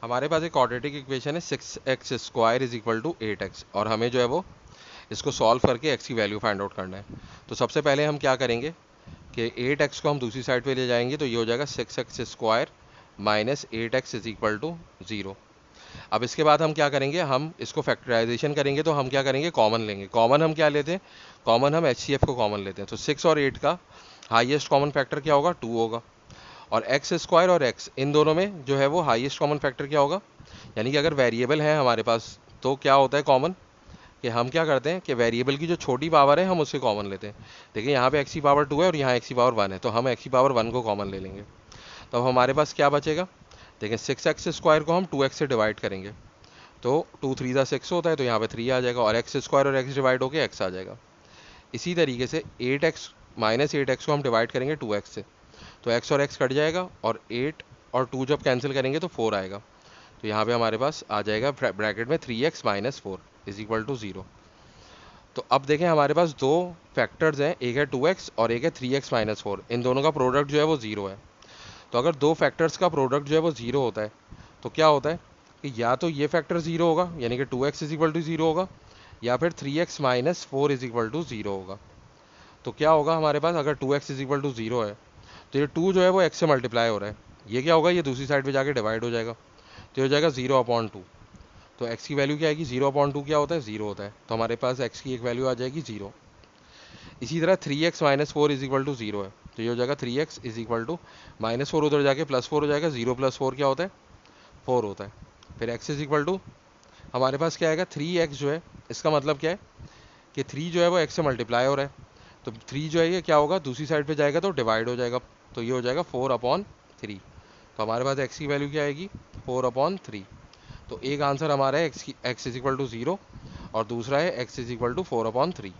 हमारे पास एक quadratic equation है 6x² is equal to 8x, और हमें जो है वो इसको सॉल्व करके x की वैल्यू फाइंड आउट करना है। तो सबसे पहले हम क्या करेंगे कि 8x को हम दूसरी साइड पे ले जाएंगे, तो ये हो जाएगा 6x² minus 8x is equal to 0। अब इसके बाद हम क्या करेंगे, हम इसको फैक्टराइजेशन करेंगे, तो हम क्या करेंगे, कॉमन लेंगे। कॉमन हम क्या लेते हैं, कॉमन हम HCF को कॉमन लेते हैं। तो 6 और 8 का हाईएस्ट कॉमन फैक्टर क्या होगा, 2 होगा। और x² और x इन दोनों में जो है वो हाईएस्ट कॉमन फैक्टर क्या होगा, यानी कि अगर वेरिएबल है हमारे पास तो क्या होता है कॉमन, कि हम क्या करते हैं कि वेरिएबल की जो छोटी पावर है हम उससे कॉमन लेते हैं। देखिए यहाँ पे x की पावर 2 है और यहाँ x की पावर 1 है, तो हम x की पावर 1 को कॉमन ले लेंगे। तो अब हमारे पास क्या बचेगा, देखिए 6x² को हम 2x से डिवाइड करेंगे, तो 2 3 ज़ा 6 होता है, तो यहाँ पे 3 आ जाएगा, और x² और x डिवाइड होकर x आ जाएगा। इसी तरीके से 8x माइनस 8x को हम डिवाइड करेंगे 2x से, तो x और x कट जाएगा, और 8 और 2 जब कैंसिल करेंगे तो 4 आएगा। तो यहाँ पे हमारे पास आ जाएगा ब्रैकेट में 3x minus 4 is equal to 0। तो अब देखें हमारे पास दो फैक्टर्स हैं, एक है 2x और एक है 3x माइनस 4। इन दोनों का प्रोडक्ट जो है वो 0 है। तो अगर दो फैक्टर्स का प्रोडक्ट जो है वो 0 होता है, तो क्या होता है कि या तो ये फैक्टर 0 होगा, यानी कि 2x इज इक्वल टू 0 होगा, या फिर 3x minus 4 is equal to 0 होगा। तो क्या होगा हमारे पास, अगर 2x इज इक्वल टू 0 है तो ये 2 जो है वो x से मल्टीप्लाई हो रहा है, ये क्या होगा, ये दूसरी साइड पे जाके डिवाइड हो जाएगा, तो ये हो जाएगा 0/2। तो x की वैल्यू क्या आएगी, 0/2 क्या होता है, 0 होता है, तो हमारे पास x की एक वैल्यू आ जाएगी 0। इसी तरह 3x minus 4 is equal to 0 है, तो ये हो जाएगा 3x is equal to minus 4 उधर जाके प्लस 4 हो जाएगा, 0 प्लस 4 क्या होता है, 4 होता है। फिर x इज इक्वल टू हमारे पास क्या आएगा, 3x जो है, इसका मतलब क्या है कि 3 जो है वो x से मल्टीप्लाई हो रहा है, तो 3 जो है ये क्या होगा, दूसरी साइड पे जाएगा तो डिवाइड हो जाएगा, तो ये हो जाएगा 4/3। तो हमारे पास x की वैल्यू क्या आएगी, 4/3। तो एक आंसर हमारा है x इज इक्वल टू 0, और दूसरा है x इज इक्वल टू 4/3।